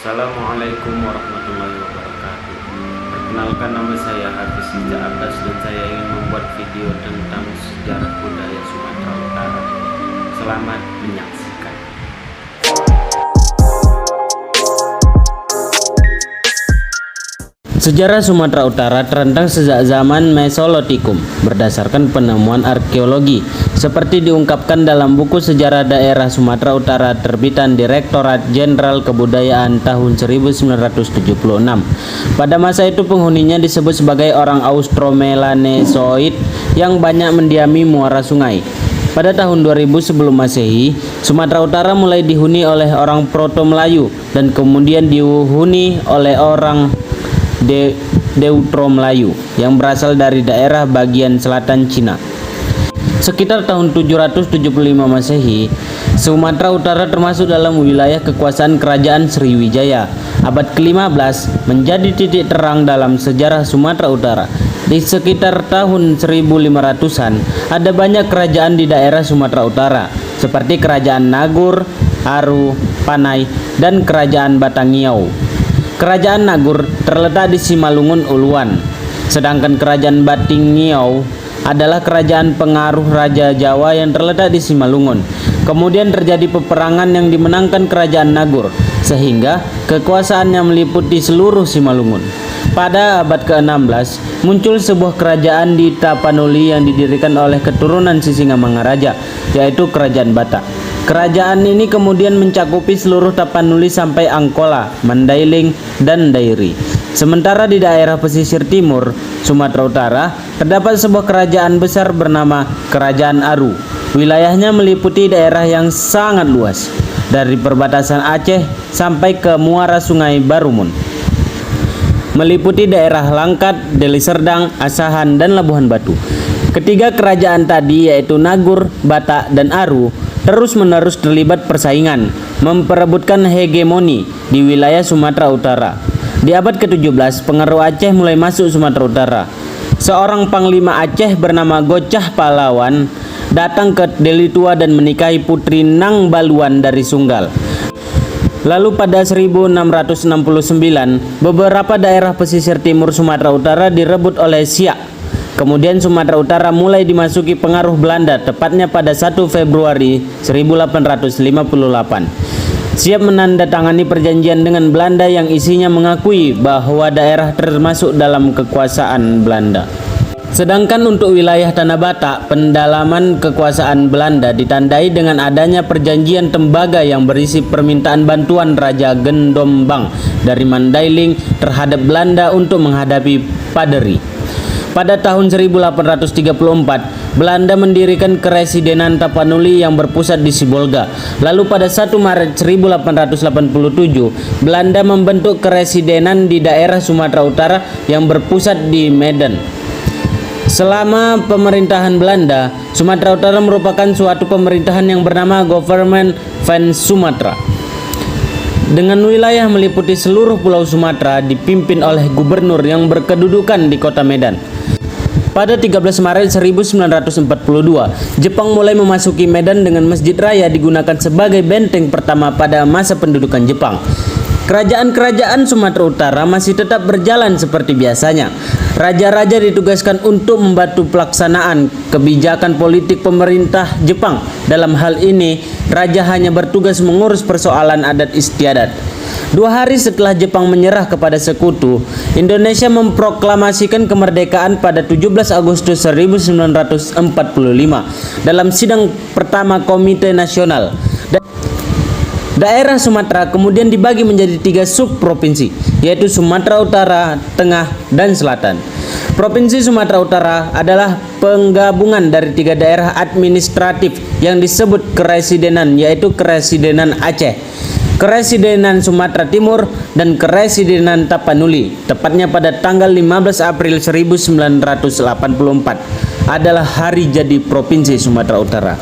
Assalamualaikum warahmatullahi wabarakatuh. Perkenalkan, nama saya Hafiz Ija Abbas dan saya ingin membuat video tentang sejarah budaya Sumatera Utara. Selamat menyaksikan. Sejarah Sumatera Utara terentang sejak zaman Mesolitikum berdasarkan penemuan arkeologi seperti diungkapkan dalam buku Sejarah Daerah Sumatera Utara terbitan Direktorat Jenderal Kebudayaan tahun 1976. Pada masa itu penghuninya disebut sebagai orang Austro-Melanesoid yang banyak mendiami muara sungai. Pada tahun 2000 sebelum Masehi, Sumatera Utara mulai dihuni oleh orang Proto-Melayu dan kemudian dihuni oleh orang Deutero-Melayu yang berasal dari daerah bagian selatan Cina. Sekitar tahun 775 Masehi, Sumatera Utara termasuk dalam wilayah kekuasaan Kerajaan Sriwijaya. Abad ke-15 menjadi titik terang dalam sejarah Sumatera Utara. Di sekitar tahun 1500-an, ada banyak kerajaan di daerah Sumatera Utara, seperti Kerajaan Nagur, Aru, Panai, dan Kerajaan Batangiau. Kerajaan Nagur terletak di Simalungun Uluan, sedangkan Kerajaan Batangiau adalah kerajaan pengaruh Raja Jawa yang terletak di Simalungun. Kemudian terjadi peperangan yang dimenangkan Kerajaan Nagur, sehingga kekuasaannya meliputi seluruh Simalungun. Pada abad ke-16, muncul sebuah kerajaan di Tapanuli yang didirikan oleh keturunan Sisingamangaraja, yaitu Kerajaan Batak. Kerajaan ini kemudian mencakupi seluruh Tapanuli sampai Angkola, Mandailing, dan Dairi. Sementara di daerah pesisir timur Sumatera Utara terdapat sebuah kerajaan besar bernama Kerajaan Aru. Wilayahnya meliputi daerah yang sangat luas, dari perbatasan Aceh sampai ke muara Sungai Barumun, meliputi daerah Langkat, Deli Serdang, Asahan, dan Labuhan Batu. Ketiga kerajaan tadi, yaitu Nagur, Batak, dan Aru, terus-menerus terlibat persaingan, memperebutkan hegemoni di wilayah Sumatera Utara. Di abad ke-17, pengaruh Aceh mulai masuk Sumatera Utara. Seorang panglima Aceh bernama Gocah Pahlawan datang ke Deli Tua dan menikahi putri Nang Baluan dari Sunggal. Lalu pada 1669, beberapa daerah pesisir timur Sumatera Utara direbut oleh Siak. Kemudian Sumatera Utara mulai dimasuki pengaruh Belanda, tepatnya pada 1 Februari 1858. Siap menandatangani perjanjian dengan Belanda yang isinya mengakui bahwa daerah termasuk dalam kekuasaan Belanda. Sedangkan untuk wilayah Tanah Batak, pendalaman kekuasaan Belanda ditandai dengan adanya perjanjian tembaga yang berisi permintaan bantuan Raja Gendombang dari Mandailing terhadap Belanda untuk menghadapi Paderi. Pada tahun 1834, Belanda mendirikan Keresidenan Tapanuli yang berpusat di Sibolga. Lalu pada 1 Maret 1887, Belanda membentuk Keresidenan di daerah Sumatera Utara yang berpusat di Medan. Selama pemerintahan Belanda, Sumatera Utara merupakan suatu pemerintahan yang bernama Government van Sumatra, dengan wilayah meliputi seluruh pulau Sumatera, dipimpin oleh gubernur yang berkedudukan di kota Medan. Pada 13 Maret 1942, Jepang mulai memasuki Medan dengan Masjid Raya digunakan sebagai benteng pertama pada masa pendudukan Jepang. Kerajaan-kerajaan Sumatera Utara masih tetap berjalan seperti biasanya. Raja-raja ditugaskan untuk membantu pelaksanaan kebijakan politik pemerintah Jepang. Dalam hal ini, raja hanya bertugas mengurus persoalan adat istiadat. 2 hari setelah Jepang menyerah kepada sekutu, Indonesia memproklamasikan kemerdekaan pada 17 Agustus 1945 dalam sidang pertama Komite Nasional. Daerah Sumatera kemudian dibagi menjadi 3 subprovinsi, yaitu Sumatera Utara, Tengah, dan Selatan. Provinsi Sumatera Utara adalah penggabungan dari 3 daerah administratif yang disebut keresidenan, yaitu Keresidenan Aceh, Keresidenan Sumatera Timur, dan Keresidenan Tapanuli. Tepatnya pada tanggal 15 April 1984 adalah hari jadi Provinsi Sumatera Utara.